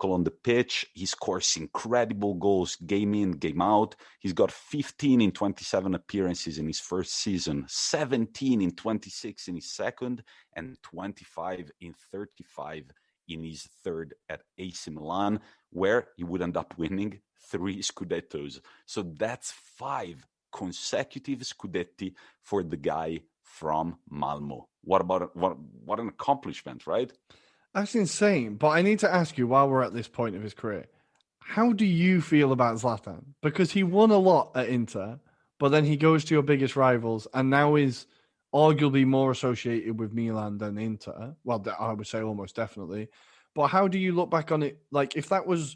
vocal on the pitch. He scores incredible goals game in, game out. He's got 15 in 27 appearances in his first season, 17 in 26 in his second, and 25 in 35 in his third at AC Milan, where he would end up winning 3 Scudettos. So that's 5 consecutive Scudetti for the guy from Malmo. What an accomplishment, right? That's insane. But I need to ask you, while we're at this point of his career, how do you feel about Zlatan? Because he won a lot at Inter, but then he goes to your biggest rivals and now is arguably more associated with Milan than Inter. Well, I would say almost definitely. But how do you look back on it? Like, if that was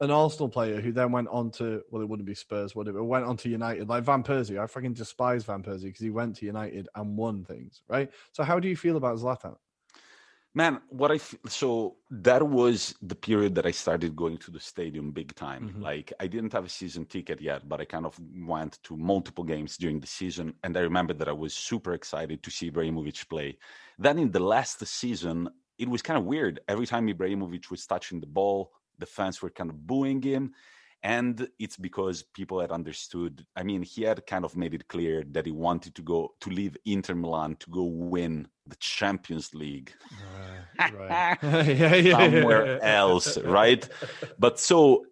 an Arsenal player who then went on to, well, it wouldn't be Spurs, whatever, went on to United, like Van Persie. I fucking despise Van Persie because he went to United and won things, right? So how do you feel about Zlatan? Man, so that was the period that I started going to the stadium big time. Mm-hmm. Like, I didn't have a season ticket yet, but I kind of went to multiple games during the season. And I remember that I was super excited to see Ibrahimovic play. Then in the last season, it was kind of weird. Every time Ibrahimovic was touching the ball, the fans were kind of booing him. And it's because people had understood. I mean, he had kind of made it clear that he wanted to leave Inter Milan to go win the Champions League Right. somewhere else, right? But so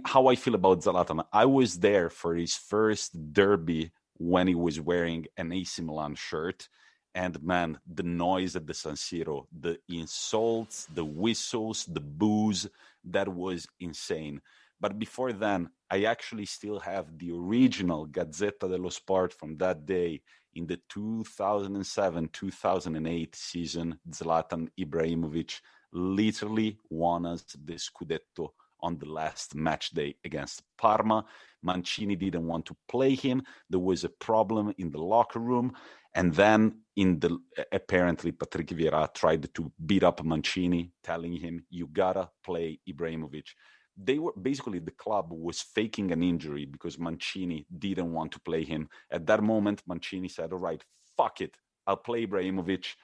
how I feel about Zlatan, I was there for his first derby when he was wearing an AC Milan shirt. And man, the noise at the San Siro, the insults, the whistles, the boos, that was insane. But before then, I actually still have the original Gazzetta dello Sport from that day in the 2007-2008 season. Zlatan Ibrahimovic literally won us the Scudetto on the last match day against Parma. Mancini didn't want to play him. There was a problem in the locker room. And then apparently Patrick Vieira tried to beat up Mancini, telling him, you gotta play Ibrahimovic. The club was faking an injury because Mancini didn't want to play him. At that moment, Mancini said, all right, fuck it, I'll play Ibrahimovic.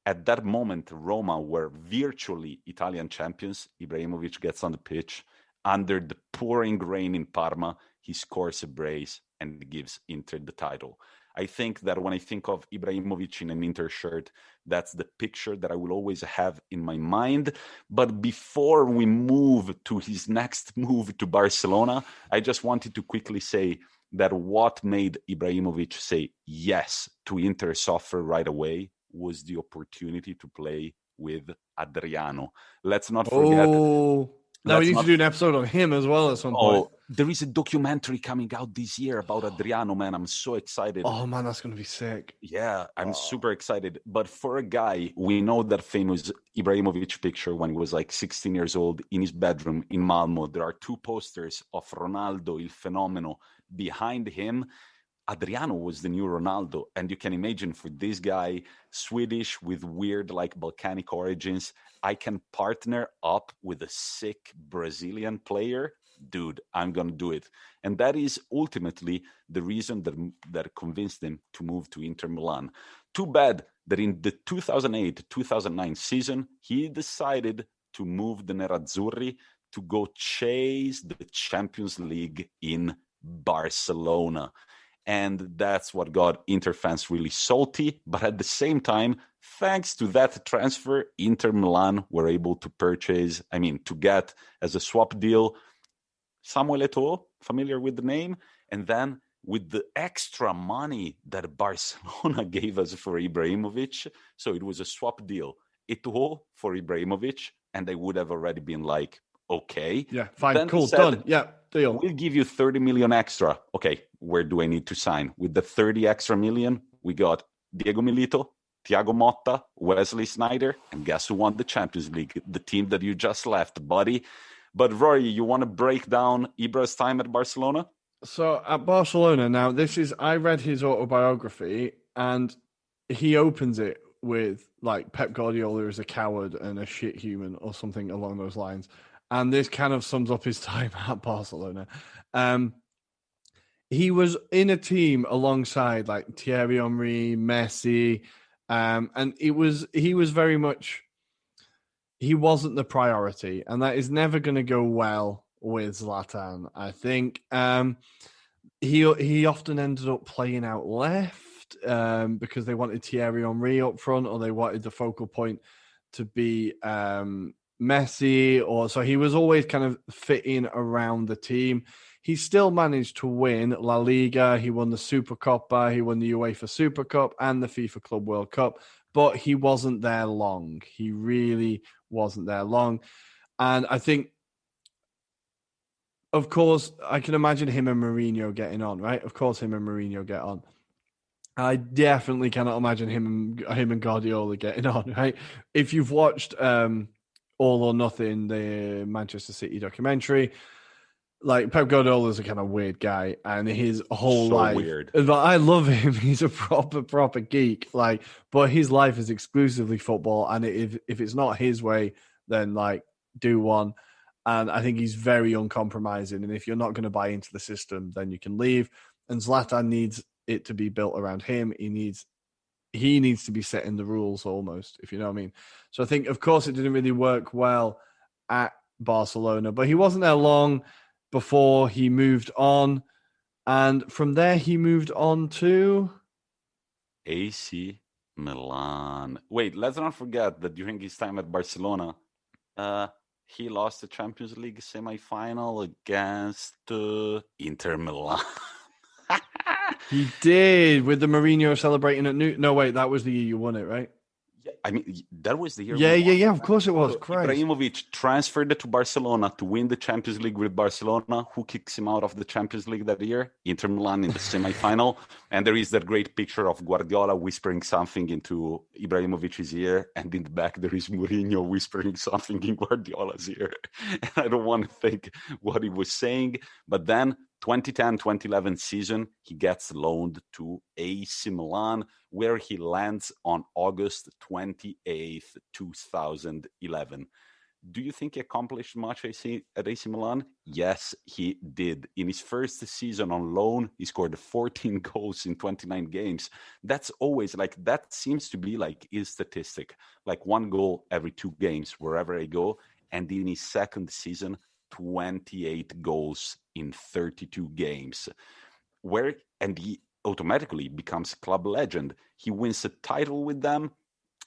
At that moment, Roma were virtually Italian champions. Ibrahimovic gets on the pitch. Under the pouring rain in Parma, he scores a brace and gives Inter the title. I think that when I think of Ibrahimovic in an Inter shirt, that's the picture that I will always have in my mind. But before we move to his next move to Barcelona, I just wanted to quickly say that what made Ibrahimovic say yes to Inter's offer right away was the opportunity to play with Adriano. Let's not forget... Now we need to do an episode on him as well at some point. There is a documentary coming out this year about Adriano, man. I'm so excited. Oh, man, that's going to be sick. Yeah, I'm super excited. But for a guy, we know that famous Ibrahimovic picture when he was like 16 years old in his bedroom in Malmo. There are 2 posters of Ronaldo, Il Fenomeno, behind him. Adriano was the new Ronaldo. And you can imagine for this guy, Swedish with weird like Balkanic origins, I can partner up with a sick Brazilian player. Dude, I'm going to do it. And that is ultimately the reason that convinced him to move to Inter Milan. Too bad that in the 2008-2009 season, he decided to move the Nerazzurri to go chase the Champions League in Barcelona. And that's what got Inter fans really salty. But at the same time, thanks to that transfer, Inter Milan were able to to get as a swap deal, Samuel Eto'o, familiar with the name? And then with the extra money that Barcelona gave us for Ibrahimovic, so it was a swap deal. Eto'o for Ibrahimovic, and they would have already been like, okay. Yeah, fine, then cool, done. Yeah, deal. We'll give you 30 million extra. Okay, where do I need to sign? With the 30 extra million, we got Diego Milito, Thiago Motta, Wesley Sneijder, and guess who won the Champions League? The team that you just left, buddy. But Rory, you want to break down Ibra's time at Barcelona? So at Barcelona, now I read his autobiography and he opens it with like Pep Guardiola is a coward and a shit human or something along those lines. And this kind of sums up his time at Barcelona. He was in a team alongside like Thierry Henry, Messi, and he was very much he wasn't the priority, and that is never going to go well with Zlatan. I think he often ended up playing out left because they wanted Thierry Henry up front, or they wanted the focal point to be Messi, or so he was always kind of fitting around the team. He still managed to win La Liga. He won the Supercoppa. He won the UEFA Super Cup and the FIFA Club World Cup. But he wasn't there long. He really wasn't there long. And I think, of course, I can imagine him and Mourinho getting on, right? Of course, him and Mourinho get on. I definitely cannot imagine him and Guardiola getting on, right? If you've watched All or Nothing, the Manchester City documentary, like Pep Guardiola is a kind of weird guy, and his whole life weird. But I love him. He's a proper geek. Like, but his life is exclusively football, and if it's not his way, then like do one. And I think he's very uncompromising. And if you're not going to buy into the system, then you can leave. And Zlatan needs it to be built around him. He needs to be setting the rules almost, if you know what I mean. So I think, of course, it didn't really work well at Barcelona, but he wasn't there long before he moved on. And from there, he moved on to AC Milan. Wait, let's not forget that during his time at Barcelona, he lost the Champions League semi-final against Inter Milan. He did, with the Mourinho celebrating at No, wait, that was the year you won it, right? Yeah, I mean, that was the year. Yeah, of course it was. So Ibrahimovic transferred to Barcelona to win the Champions League with Barcelona. Who kicks him out of the Champions League that year? Inter Milan in the semi-final. And there is that great picture of Guardiola whispering something into Ibrahimovic's ear, and in the back there is Mourinho whispering something in Guardiola's ear. And I don't want to think what he was saying, but then 2010-2011 season, he gets loaned to AC Milan, where he lands on August 28th, 2011. Do you think he accomplished much at AC Milan? Yes, he did. In his first season on loan, he scored 14 goals in 29 games. That's always that seems to be his statistic, 1 goal every 2 games wherever I go. And in his second season, 28 goals in 32 games, and he automatically becomes club legend. He wins a title with them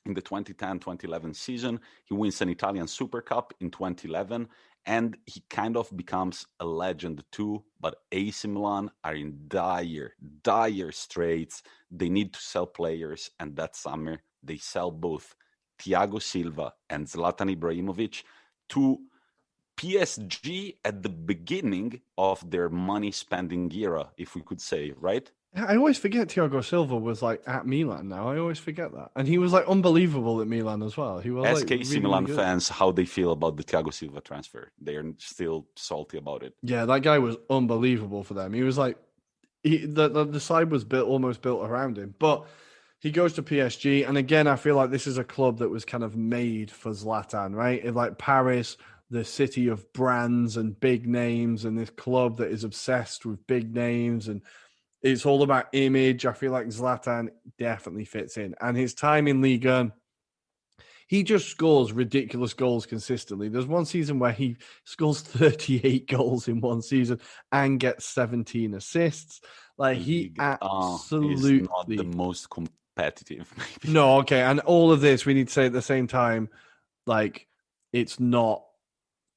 in the 2010-2011 season. He wins an Italian Super Cup in 2011, and he kind of becomes a legend too. But AC Milan are in dire straits. They need to sell players, and that summer they sell both Thiago Silva and Zlatan Ibrahimovic to PSG at the beginning of their money-spending era, if we could say, right? I always forget Thiago Silva was at Milan now. I always forget that. And he was unbelievable at Milan as well. He was Ask AC really, Milan really fans how they feel about the Thiago Silva transfer. They're still salty about it. Yeah, that guy was unbelievable for them. He was the side was almost built around him. But he goes to PSG. And again, I feel like this is a club that was kind of made for Zlatan, right? Paris, the city of brands and big names, and this club that is obsessed with big names, and it's all about image. I feel like Zlatan definitely fits in. And his time in Liga, he just scores ridiculous goals consistently. There's one season where he scores 38 goals in one season and gets 17 assists. He absolutely is not the most competitive. Maybe. No, okay. And all of this, we need to say at the same time, it's not.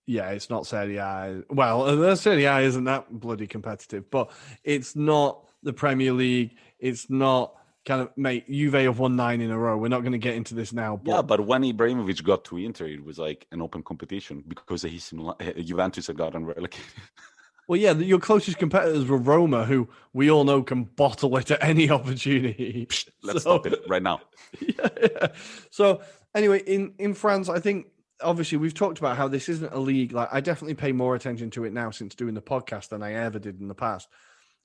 Yeah, it's not Serie A. Well, the Serie A isn't that bloody competitive, but it's not the Premier League. It's not Juve have won 9 in a row. We're not going to get into this now. But... Yeah, but when Ibrahimovic got to Inter, it was an open competition because Juventus had gotten relegated. Well, yeah, your closest competitors were Roma, who we all know can bottle it at any opportunity. Let's stop it right now. Yeah. So anyway, in France, I think, obviously, we've talked about how this isn't a league. I definitely pay more attention to it now since doing the podcast than I ever did in the past.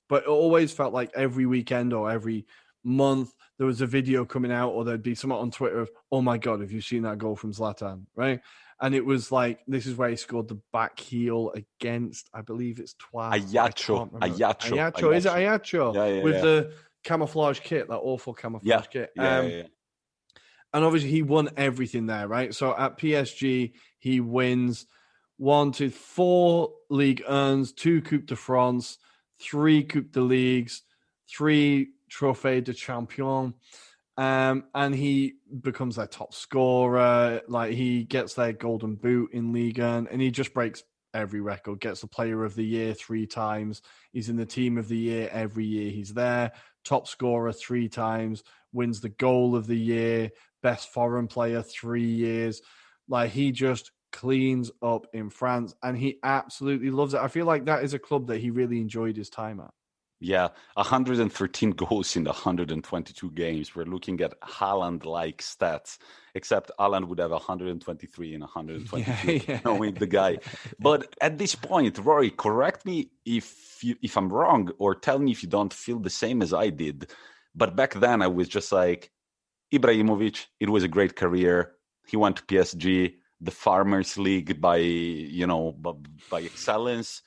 But it always felt like every weekend or every month there was a video coming out, or there'd be someone on Twitter of, "Oh my God, have you seen that goal from Zlatan?" Right? And it was this is where he scored the back heel against, I believe it's Ajaccio. Is it Ajaccio? Yeah, with the camouflage kit, that awful camouflage kit. Yeah. And obviously he won everything there, right? So at PSG, he wins 4 Ligue 1s, 2 Coupe de France, 3 Coupe de Ligues, 3 Trophée de Champion. And he becomes their top scorer. Like, he gets their golden boot in Ligue 1, and he just breaks every record, gets the player of the year 3 times. He's in the team of the year every year he's there. Top scorer 3 times, wins the goal of the year, best foreign player 3 years. Like, he just cleans up in France, and he absolutely loves it. I feel like that is a club that he really enjoyed his time at. Yeah, 113 goals in 122 games. We're looking at Haaland-like stats, except Haaland would have 123 in 122, knowing the guy. But at this point, Rory, correct me if I'm wrong, or tell me if you don't feel the same as I did. But back then, I was just like, Ibrahimovic, it was a great career. He went to PSG, the Farmers League by excellence.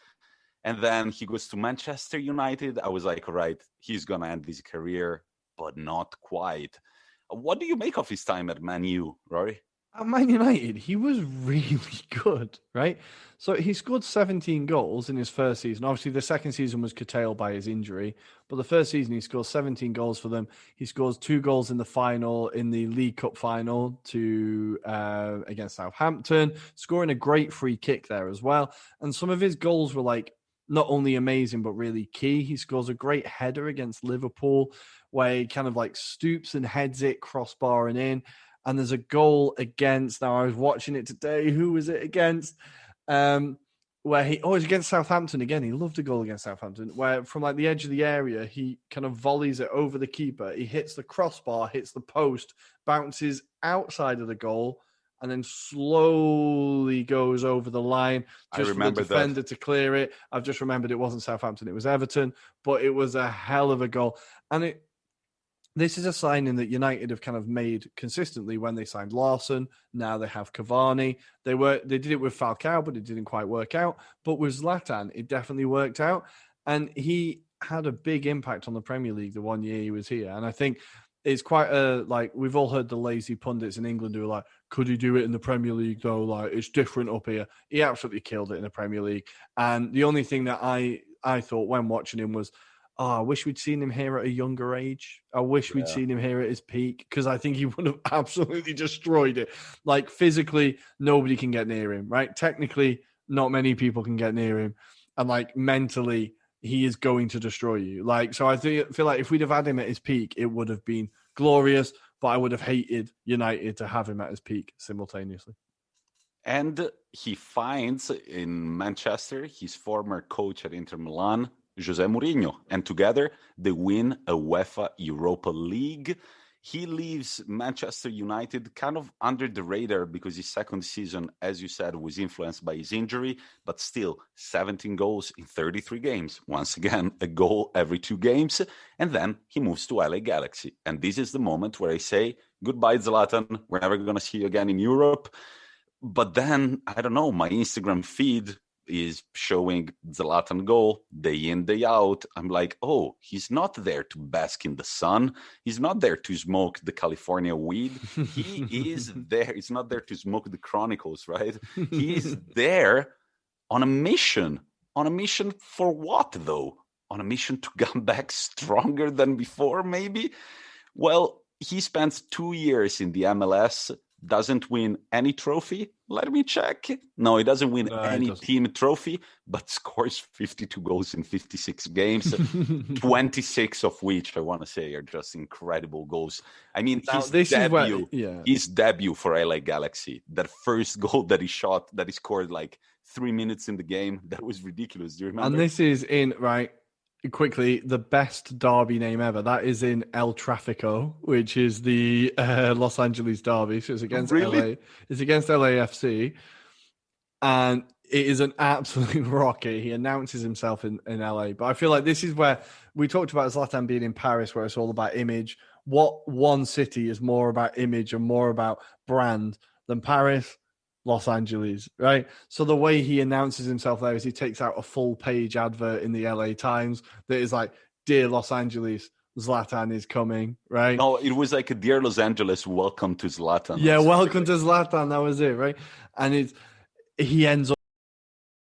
And then he goes to Manchester United. I was like, all right, he's going to end his career, but not quite. What do you make of his time at Man U, Rory? At Man United, he was really good, right? So he scored 17 goals in his first season. Obviously, the second season was curtailed by his injury, but the first season he scores 17 goals for them. He scores 2 goals in the final, in the League Cup final against Southampton, scoring a great free kick there as well. And some of his goals were like not only amazing, but really key. He scores a great header against Liverpool where he kind of like stoops and heads it crossbar and in. And there's a goal against, now I was watching it today, who was it against? Where it's against Southampton again. He loved a goal against Southampton, where from like the edge of the area, he kind of volleys it over the keeper. He hits the crossbar, hits the post, bounces outside of the goal, and then slowly goes over the line just for the defender to clear it. I've just remembered it wasn't Southampton, it was Everton, but it was a hell of a goal. And this is a signing that United have kind of made consistently when they signed Larson. Now they have Cavani. They did it with Falcao, but it didn't quite work out. But with Zlatan, it definitely worked out. And he had a big impact on the Premier League the one year he was here. And I think it's quite we've all heard the lazy pundits in England who are like, could he do it in the Premier League though? Like, it's different up here. He absolutely killed it in the Premier League. And the only thing that I thought when watching him was, I wish we'd seen him here at a younger age. I wish we'd seen him here at his peak, because I think he would have absolutely destroyed it. Like, physically, nobody can get near him, right? Technically, not many people can get near him. And like, mentally, he is going to destroy you. Like, so I feel like if we'd have had him at his peak, it would have been glorious, but I would have hated United to have him at his peak simultaneously. And he finds in Manchester his former coach at Inter Milan, Jose Mourinho, and together they win a UEFA Europa League. He leaves Manchester United kind of under the radar because his second season, as you said, was influenced by his injury, but still 17 goals in 33 games. Once again, a goal every 2 games. And then he moves to LA Galaxy. And this is the moment where I say, goodbye, Zlatan. We're never going to see you again in Europe. But then, I don't know, my Instagram feed is showing Zlatan goal day in, day out. I'm like, oh, he's not there to bask in the sun. He's not there to smoke the California weed. He is there. He's not there to smoke the Chronicles, right? He's there on a mission. On a mission for what, though? On a mission to come back stronger than before, maybe? Well, he spends 2 years in the MLS, doesn't win any trophy. Let me check. No, he doesn't win any team trophy, but scores 52 goals in 56 games, 26 of which I want to say are just incredible goals. I mean, his debut for LA Galaxy, that first goal that he shot, that he scored like 3 minutes in the game, that was ridiculous. Do you remember? And this is in, right, quickly, the best derby name ever. That is in El Tráfico, which is the Los Angeles derby. So it's against LA. It's against LAFC. And it is an absolute rocket. He announces himself in LA. But I feel like this is where we talked about Zlatan being in Paris, where it's all about image. What one city is more about image and more about brand than Paris? Los Angeles, right? So the way he announces himself there is he takes out a full page advert in the LA Times that is like, "Dear Los Angeles, Zlatan is coming, right? No, it was like a Dear Los Angeles, welcome to Zlatan. Yeah, welcome to Zlatan. That was it, right? And he ends up